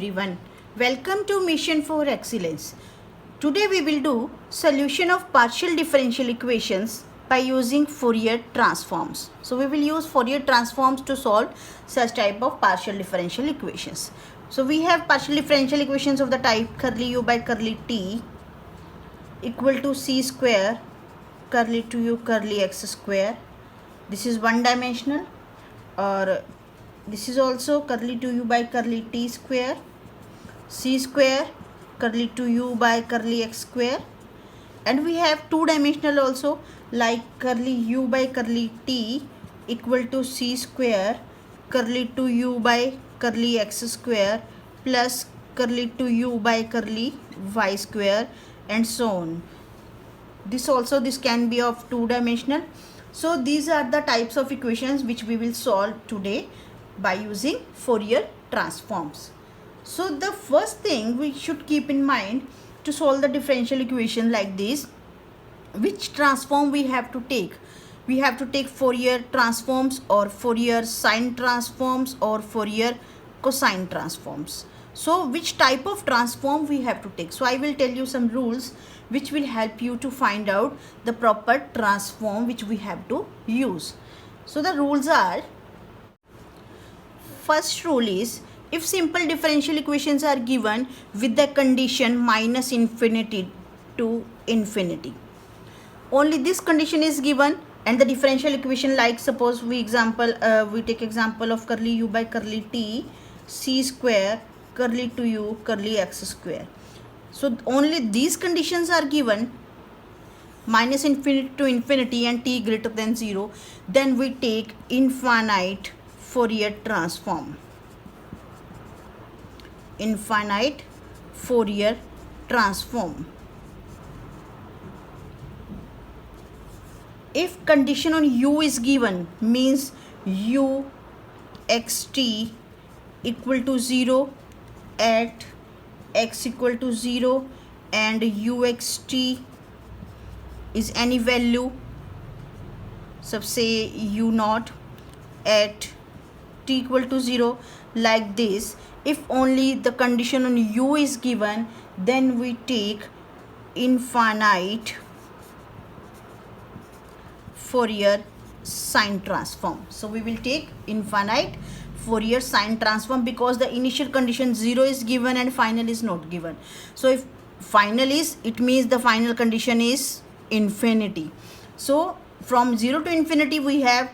everyone. Welcome to Mission for Excellence. Today we will do solution of partial differential equations by using Fourier transforms. So we will use Fourier transforms to solve such type of partial differential equations. So we have partial differential equations of the type curly u by curly t equal to c square curly 2u curly x square. This is one dimensional, or this is also curly 2u by curly t square, c square curly 2u by curly x square, and we have two dimensional also, like curly u by curly t equal to c square curly 2u by curly x square plus curly 2u by curly y square, and so on. This can be of two dimensional. So these are the types of equations which we will solve today by using Fourier transforms. So the first thing we should keep in mind to solve the differential equation like this, which transform we have to take. We have to take Fourier transforms or Fourier sine transforms or Fourier cosine transforms. So which type of transform we have to take? So I will tell you some rules which will help you to find out the proper transform which we have to use. So the rules are, first rule is, if simple differential equations are given with the condition minus infinity to infinity, only this condition is given, and the differential equation, like suppose we take example of curly u by curly t c square curly 2u curly x square. So only these conditions are given, minus infinity to infinity and t greater than 0, then we take infinite Fourier transform. Infinite Fourier transform. If condition on u is given, means u xt equal to 0 at x equal to 0 and uxt is any value, so say u naught at t equal to 0, like this. If only the condition on u is given, then we take infinite Fourier sine transform. So we will take infinite Fourier sine transform because the initial condition 0 is given and final is not given. So if final is, it means the final condition is infinity. So from 0 to infinity we have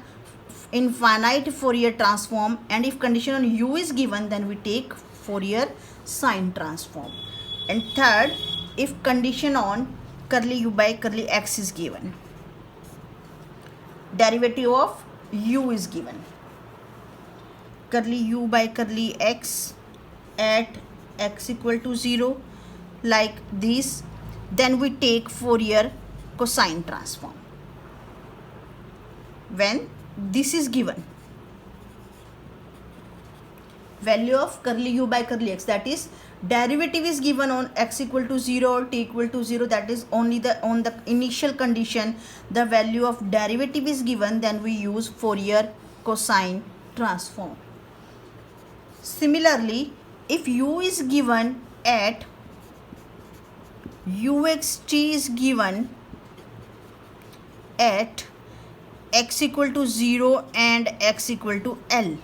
infinite Fourier transform, and if condition on u is given, then we take Fourier sine transform. And third, if condition on curly u by curly x is given, derivative of u is given, curly u by curly x at x equal to 0, like this, then we take Fourier cosine transform. When this is given, value of curly u by curly x, that is derivative is given on x equal to 0 or t equal to 0, that is only on the initial condition the value of derivative is given, then we use Fourier cosine transform. Similarly, if u is given at uxt is given at x equal to 0 and x equal to L,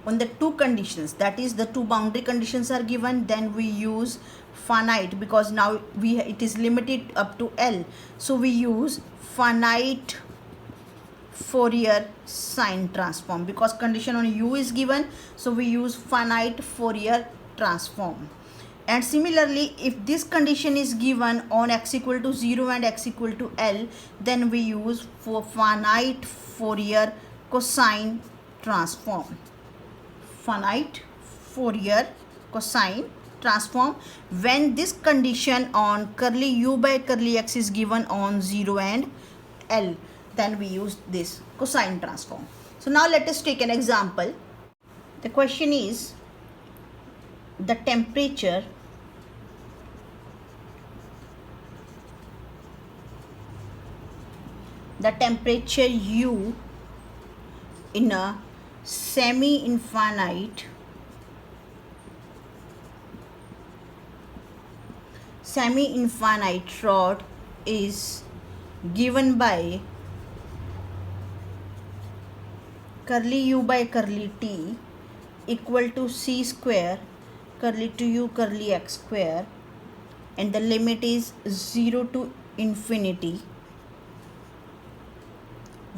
on the two conditions, that is the two boundary conditions are given, then we use finite, because now it is limited up to L, so we use finite Fourier sine transform, because condition on u is given, so we use finite Fourier transform. And similarly, if this condition is given on x equal to 0 and x equal to L, then we use finite Fourier cosine transform. Finite Fourier cosine transform when this condition on curly u by curly x is given on 0 and L, then we use this cosine transform. So now let us take an example. The question is, the temperature u in a semi-infinite semi-infinite rod is given by curly u by curly t equal to c square curly to u curly x square, and the limit is 0 to infinity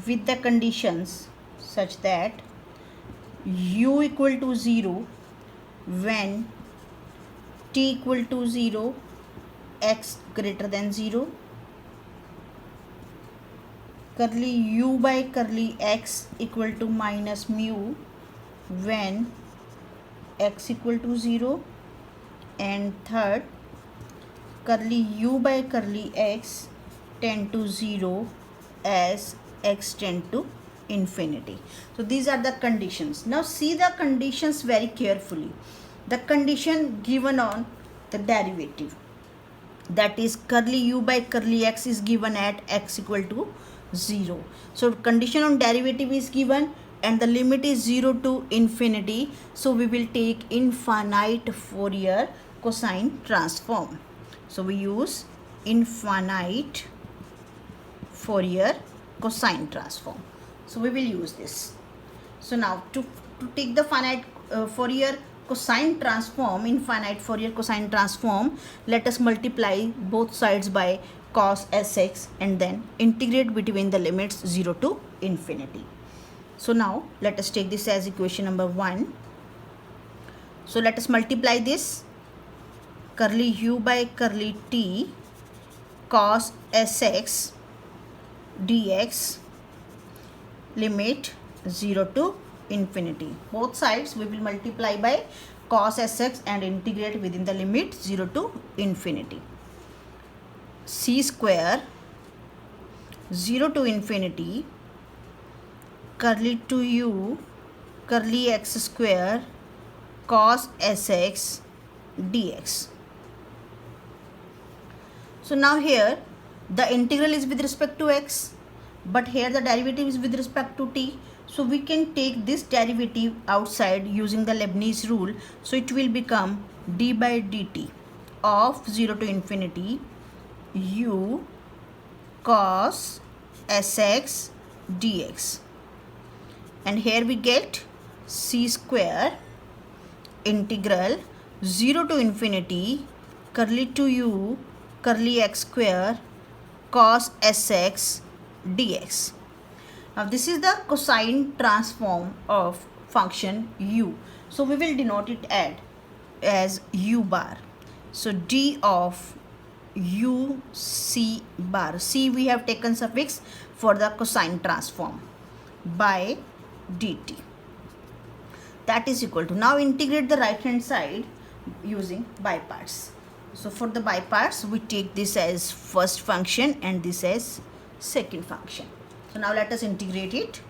with the conditions such that u equal to 0 when t equal to 0, x greater than 0, curly u by curly x equal to minus mu when x equal to 0, and third, curly u by curly x tend to 0 as x tend to infinity. So these are the conditions. Now see the conditions very carefully. The condition given on the derivative, that is curly u by curly x is given at x equal to 0. So condition on derivative is given and the limit is 0 to infinity. So we will take infinite Fourier cosine transform. So we use infinite Fourier cosine transform. So we will use this. So now to take the finite Fourier cosine transform, infinite Fourier cosine transform, let us multiply both sides by cos sx and then integrate between the limits 0 to infinity. So now let us take this as equation number 1. So let us multiply this curly u by curly t cos sx dx limit 0 to infinity. Both sides we will multiply by cos sx and integrate within the limit 0 to infinity. C square 0 to infinity curly to u curly x square cos sx dx. So now here the integral is with respect to x, but here the derivative is with respect to t. So we can take this derivative outside using the Leibniz rule. So it will become d by dt of 0 to infinity u cos sx dx. And here we get c square integral 0 to infinity curly to u curly x square cos sx dx. Now this is the cosine transform of function u. So we will denote it as u bar. So d of u c bar. C we have taken suffix for the cosine transform by dt. That is equal to, now integrate the right hand side using by parts. So for the by parts we take this as first function and this as second function. So now let us integrate it.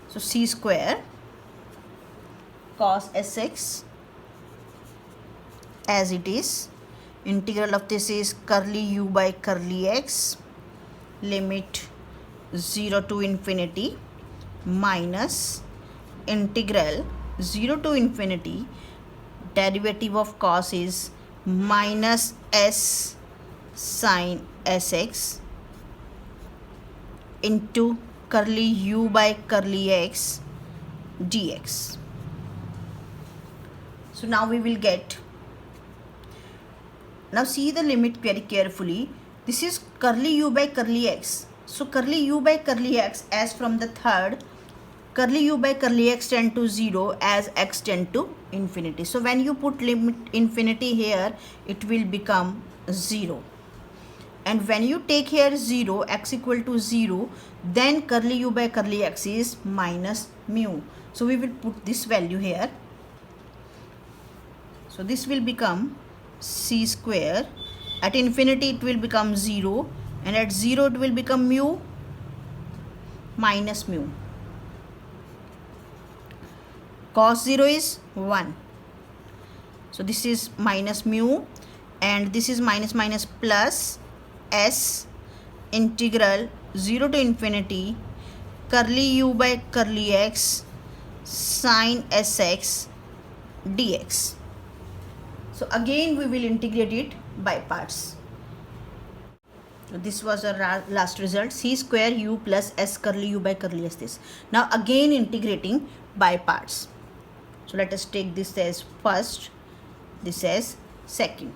So c square cos sx as it is, integral of this is curly u by curly x limit 0 to infinity minus integral 0 to infinity, derivative of cos is minus s sin sx into curly u by curly x dx. So now we will get, now see the limit very carefully. This is curly u by curly x. So curly u by curly x as from the third, curly u by curly x tend to 0 as x tend to infinity. So when you put limit infinity here, it will become 0. And when you take here 0, x equal to 0, then curly u by curly x is minus mu. So we will put this value here. So this will become c square. At infinity it will become 0, and at 0 it will become mu minus mu. Cos 0 is 1. So this is minus mu, and this is minus minus plus s integral 0 to infinity curly u by curly x sin sx dx. So again we will integrate it by parts. So this was our last result, c square u plus s curly u by curly s this. Now again integrating by parts. So let us take this as first, this as second.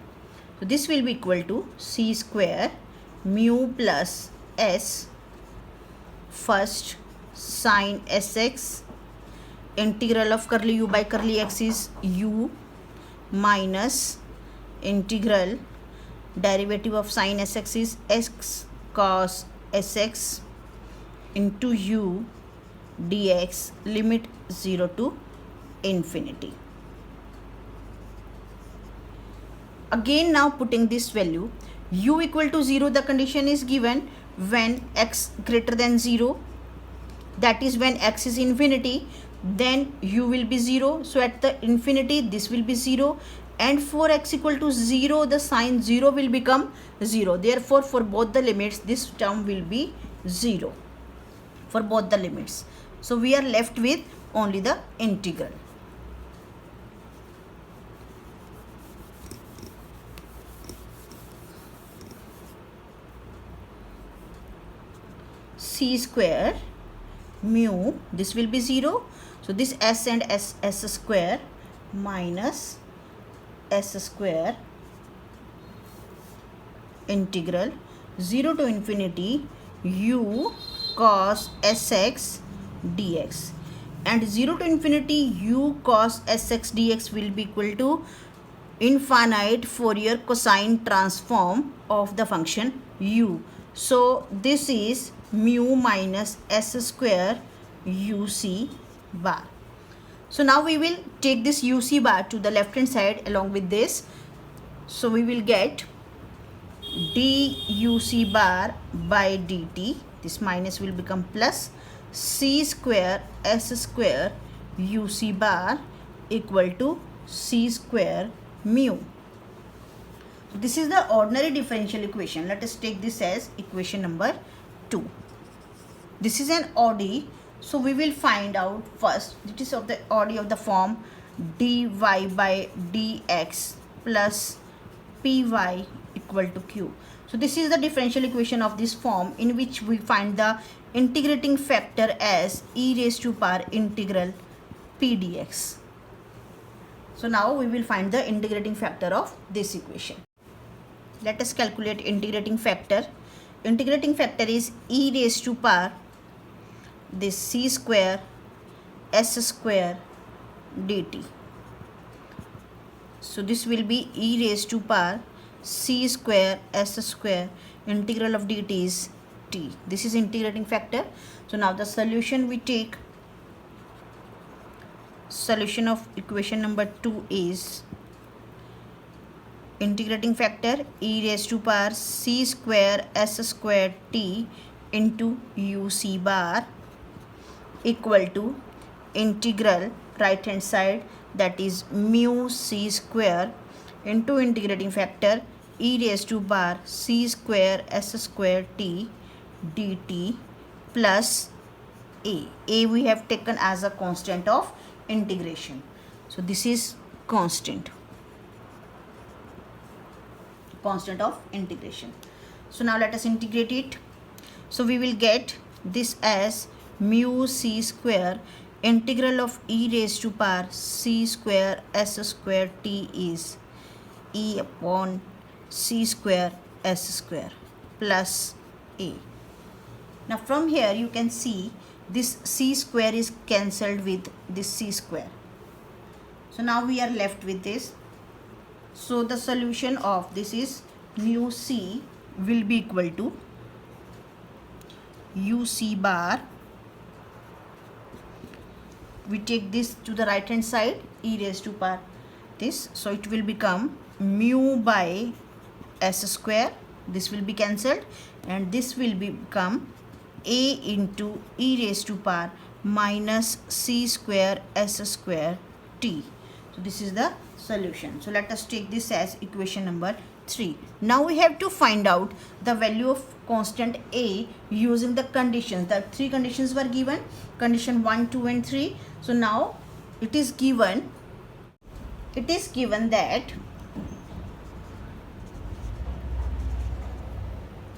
So this will be equal to c square mu plus s first sine sx integral of curly u by curly x is u minus integral derivative of sine sx is x cos sx into u dx limit 0 to infinity. Again now putting this value u equal to 0, the condition is given when x greater than 0, that is when x is infinity, then u will be 0. So at the infinity this will be 0, and for x equal to 0 the sign 0 will become 0. Therefore for both the limits this term will be 0 for both the limits. So we are left with only the integral. C square mu, this will be 0. So this s and s square minus s square integral 0 to infinity u cos sx dx, and 0 to infinity u cos sx dx will be equal to infinite Fourier cosine transform of the function u. So this is mu minus s square uc bar. So now we will take this uc bar to the left hand side along with this. So we will get duc bar by dt, this minus will become plus c square s square uc bar equal to c square mu. So this is the ordinary differential equation. Let us take this as equation number 2. This is an ODE. So we will find out first, it is of the ODE of the form dy by dx plus py equal to q. So this is the differential equation of this form, in which we find the integrating factor as e raised to power integral p dx. So now we will find the integrating factor of this equation. Let us calculate integrating factor. Integrating factor is e raised to power this c square s square dt. So this will be e raised to power c square s square integral of dt is t. This is integrating factor. So now the solution we take, solution of equation number 2 is integrating factor e raised to power c square s square t into uc bar equal to integral right hand side, that is mu c square into integrating factor e raised to power c square s square t dt plus a. A we have taken as a constant of integration. So this is constant of integration. So now let us integrate it. So we will get this as mu c square integral of e raised to power c square s square t is e upon c square s square plus a. Now from here you can see this c square is cancelled with this c square. So now we are left with this. So the solution of this is mu c will be equal to uc bar. We take this to the right hand side, e raised to power this, so it will become mu by s square, this will be cancelled, and this will become a into e raised to power minus c square s square t. So this is the solution. So let us take this as equation number 3. Now we have to find out the value of constant a using the conditions. The 3 conditions were given, condition 1, 2 and 3. So now it is given that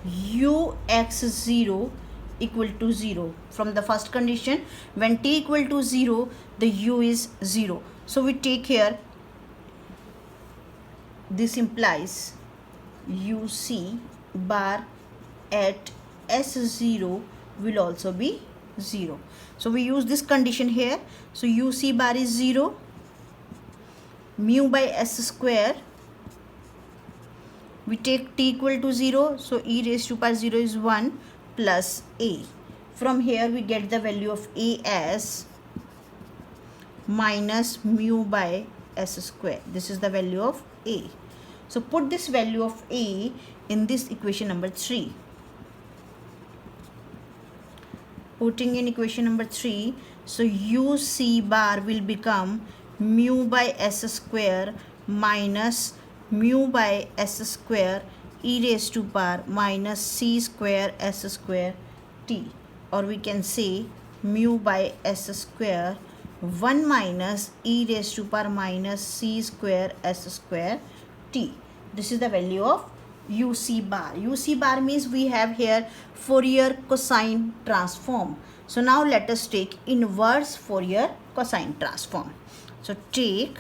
ux0 equal to 0. From the first condition, when t equal to 0, the u is 0. So we take here, this implies uc bar at s0 will also be 0. So we use this condition here. So uc bar is 0, mu by s square, we take t equal to 0, so e raised to power 0 is 1 plus a. From here we get the value of a as minus mu by s square. This is the value of a. So put this value of a in this equation number 3. Putting in equation number 3, so uc bar will become mu by s square minus mu by s square e raised to power minus c square s square t, or we can say mu by s square 1 minus e raised to power minus c square s square t. This is the value of uc bar. uc bar means we have here Fourier cosine transform. So now let us take inverse Fourier cosine transform. So take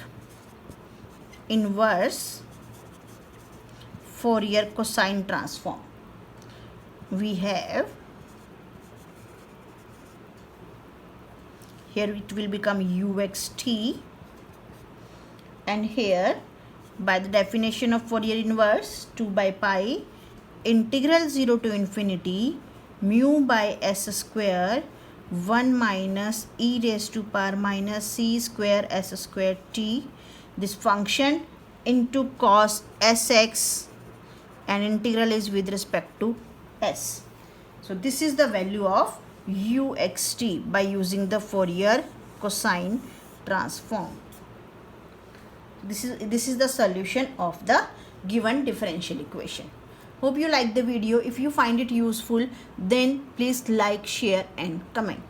inverse Fourier cosine transform. We have here it will become uxt, and here by the definition of Fourier inverse 2 by pi integral 0 to infinity mu by s square 1 minus e raised to power minus c square s square t, this function into cos sx, and integral is with respect to s. So this is the value of uxt by using the Fourier cosine transform. This is the solution of the given differential equation. Hope you like the video. If you find it useful, then please like, share and comment.